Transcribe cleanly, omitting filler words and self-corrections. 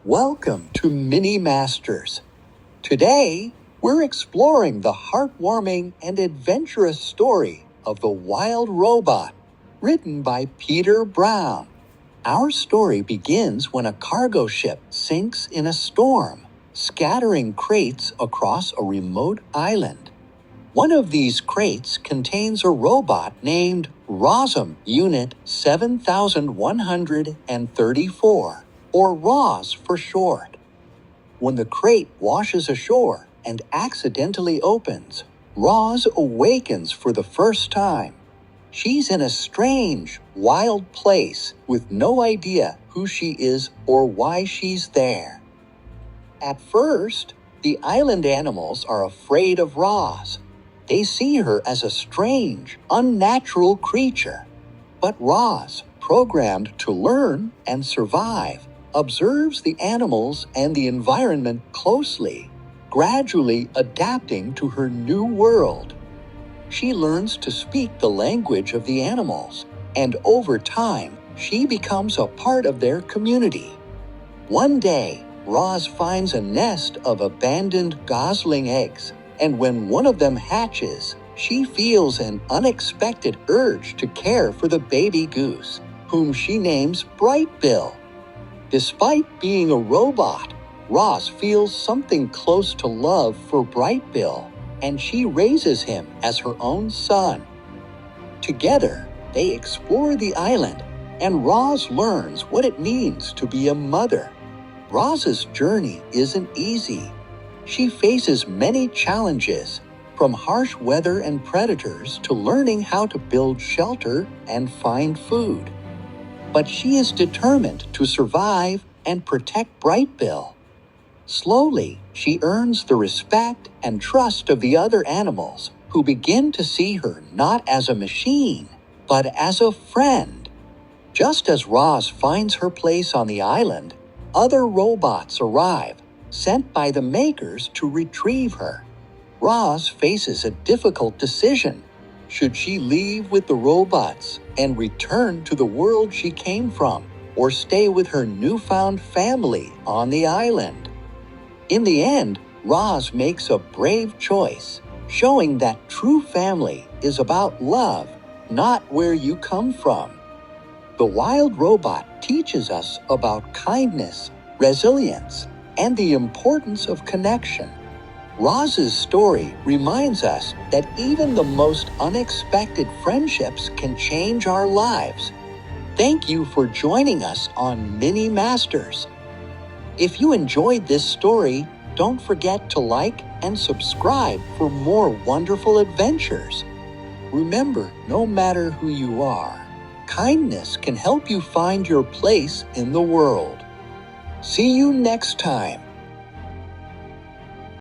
Welcome to Mini Masters. Today, we're exploring the heartwarming and adventurous story of the Wild Robot, written by Peter Brown. Our story begins when a cargo ship sinks in a storm, scattering crates across a remote island. One of these crates contains a robot named Roz Unit 7134, or Roz for short. When the crate washes ashore and accidentally opens, Roz awakens for the first time. She's in a strange, wild place with no idea who she is or why she's there. At first, the island animals are afraid of Roz. They see her as a strange, unnatural creature. But Roz, programmed to learn and survive, observes the animals and the environment closely, gradually adapting to her new world. She learns to speak the language of the animals, and over time, she becomes a part of their community. One day, Roz finds a nest of abandoned gosling eggs, and when one of them hatches, she feels an unexpected urge to care for the baby goose, whom she names Brightbill. Despite being a robot, Roz feels something close to love for Brightbill, and she raises him as her own son. Together, they explore the island, and Roz learns what it means to be a mother. Roz's journey isn't easy. She faces many challenges, from harsh weather and predators to learning how to build shelter and find food. But she is determined to survive and protect Brightbill. Slowly, she earns the respect and trust of the other animals, who begin to see her not as a machine, but as a friend. Just as Roz finds her place on the island, other robots arrive, sent by the makers to retrieve her. Roz faces a difficult decision. Should she leave with the robots and return to the world she came from, or stay with her newfound family on the island? In the end, Roz makes a brave choice, showing that true family is about love, not where you come from. The Wild Robot teaches us about kindness, resilience, and the importance of connection. Roz's story reminds us that even the most unexpected friendships can change our lives. Thank you for joining us on Mini Masters. If you enjoyed this story, don't forget to like and subscribe for more wonderful adventures. Remember, no matter who you are, kindness can help you find your place in the world. See you next time.